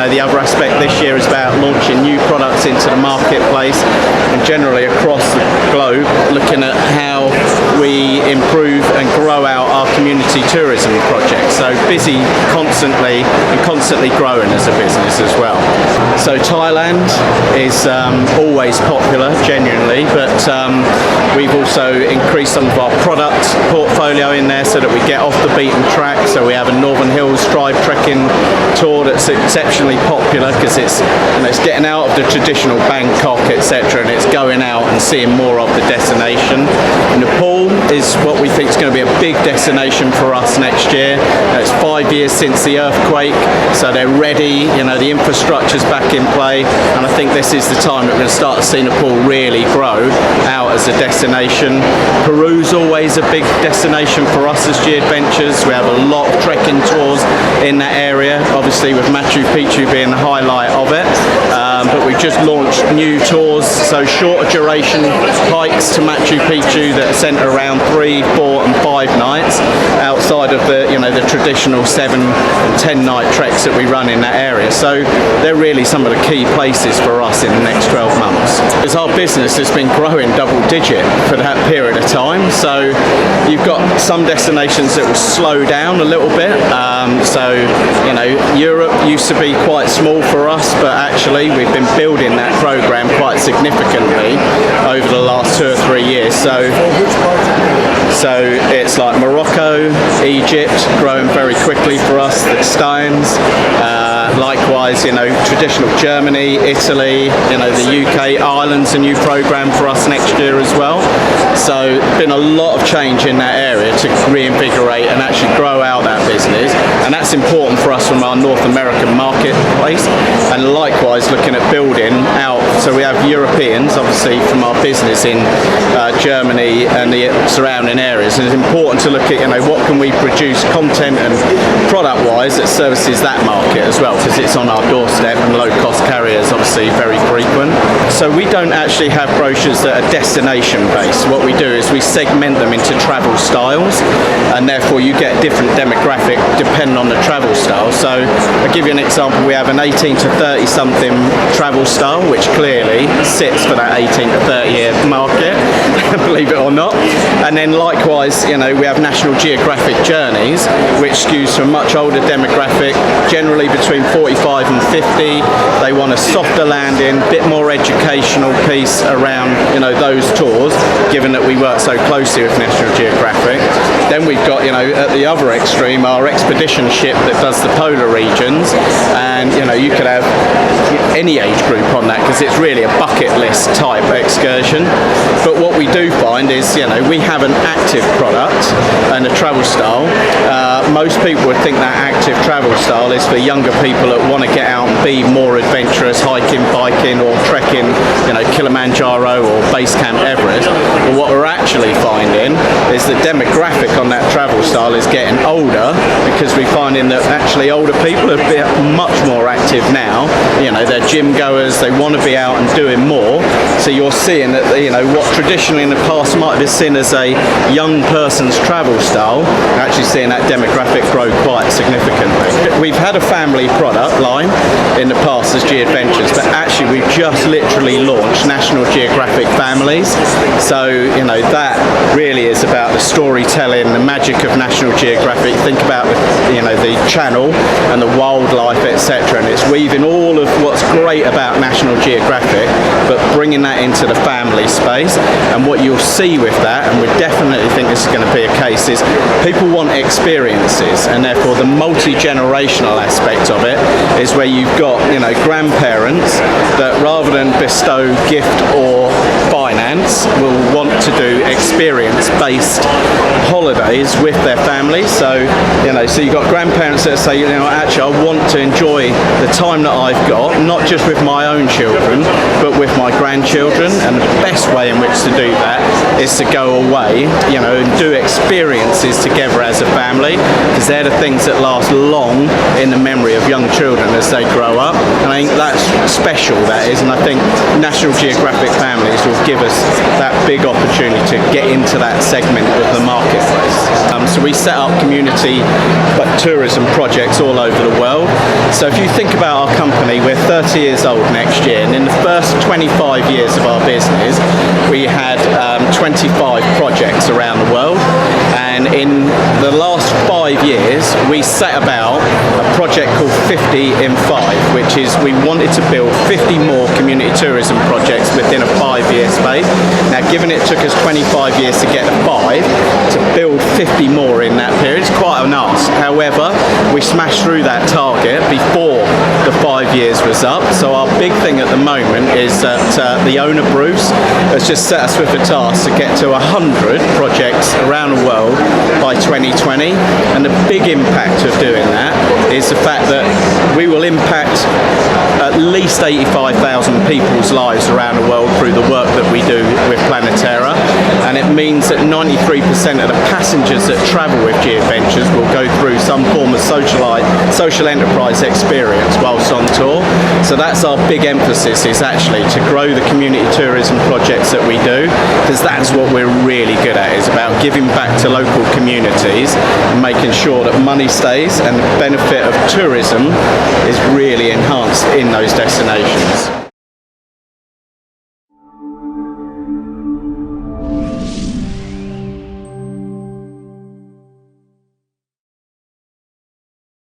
the other aspect this year is about launching new products into the marketplace and generally across the globe, looking at how we improve and grow out our community tourism projects. So busy constantly and constantly growing as a business as well. So Thailand is always popular, genuinely, but we've also increased some of our product portfolio in there so that we get off the beaten track. So we have a Northern Hills Drive trekking tour that's exceptionally popular because it's getting out of the traditional Bangkok, etc., and it's going out and seeing more of the destination. Nepal is what we think is going to be a big destination for us next year. It's 5 years since the earthquake, so they're ready, the infrastructure's back in play, and I think this is the time that we're going to start to see Nepal really grow out as a destination. Peru's always a big destination for us as G Adventures. We have a lot of trekking tours in that area, obviously with Machu Picchu being the highlight of it. But we've just launched new tours, so shorter duration hikes to Machu Picchu that are centered around 3, 4 and 5 nights outside of the the traditional 7 and 10 night treks that we run in that area. So they're really some of the key places for us in the next 12 months. As our business has been growing double digit for that period of time, so you've got some destinations that will slow down a little bit. Europe used to be quite small for us, but actually we've been building that program quite significantly over the last 2 or 3 years. So it's like Morocco, Egypt, growing very quickly for us, the Steins, likewise, traditional Germany, Italy, the UK, Ireland's a new program for us next year as well. So been a lot of change in that area to reinvigorate and actually grow out that business, and that's important for us from our North American marketplace, and likewise looking at building out. So we have Europeans obviously from our business in Germany and the surrounding areas, and it's important to look at what can we produce content and product wise that services that market as well, because it's on our doorstep and low cost carriers obviously very frequent. So we don't actually have brochures that are destination based. What we do is we segment them into travel styles, and therefore you get a different demographic depending on the travel style. So I'll give you an example. We have an 18 to 30 something travel style, which clearly sits for that 18 to 30 year market, believe it or not. And then likewise, we have National Geographic Journeys, which skews to a much older demographic, generally between 45 and 50. They want a softer landing, bit more educational piece around, those tours, given that we work so closely with National Geographic. Then we've got, at the other extreme, our expedition ship that does the polar regions, and you could have any age group on that because it's really a bucket list type excursion. But what we do find is, we have an active product and a travel style. Most people would think that active travel style is for younger people that want to get out and be more adventurous, hiking, biking or trekking, Kilimanjaro or Base Camp Everest. But what we're actually finding is the demographic on that travel style is getting older, because we're finding that actually older people are much more active now. They're gym goers, they want to be out and doing more. So you're seeing that, what traditionally in the past might have been seen as a young person's travel style, actually seeing that demographic grow quite significantly. We've had a family product line in the past as G Adventures, but actually we've just literally launched National Geographic Families. So, that really is about the storytelling, the magic of National Geographic. Think about the channel and the wildlife, etc. And it's weaving all of what's great about National Geographic, but bringing that into the family space. And what you'll see with that, and we definitely think this is going to be a case, is people want experiences, and therefore the multi-generational aspect of it is where you've got grandparents that rather than bestow gift or finance will want to do experience-based holidays with their families. So you've got grandparents that say, actually I want to enjoy the time that I've got, not just with my own children, but with my grandchildren. And the best way in which to do that is to go away, and do experiences together as a family, because they're the things that last long in the memory of young children as they grow up. And I think that's special, that is, and I think National Geographic Families will give us that big opportunity to get into that segment of the marketplace. So we set up community tourism projects all over the world. So if you think about our company, we're 30 years old next year, and in the first 25 years of our business, we had 25 projects around the world. And in the last 5 years, we set about a project called 50 in 5, which is we wanted to build 50 more community tourism projects within a 5-year space. Now, given it took us 25 years to get to 5, to build 50 more in that period is quite an ask. However, we smashed through that target before the 5 years was up. So our big thing at the moment is that the owner, Bruce, has just set us with a task to get to 100 projects around the world by 2020. And the big impact of doing that is the fact that we will impact at least 85,000 people's lives around the world through the work that we do with Planetera. And it means that 93% of the passengers that travel with G-Adventures will go through some form of social enterprise experience whilst on tour. So that's our big emphasis, is actually to grow the community tourism projects that we do, because that's what we're really good at. It's about giving back to local communities and making sure that money stays and the benefit of tourism is really enhanced in those destinations.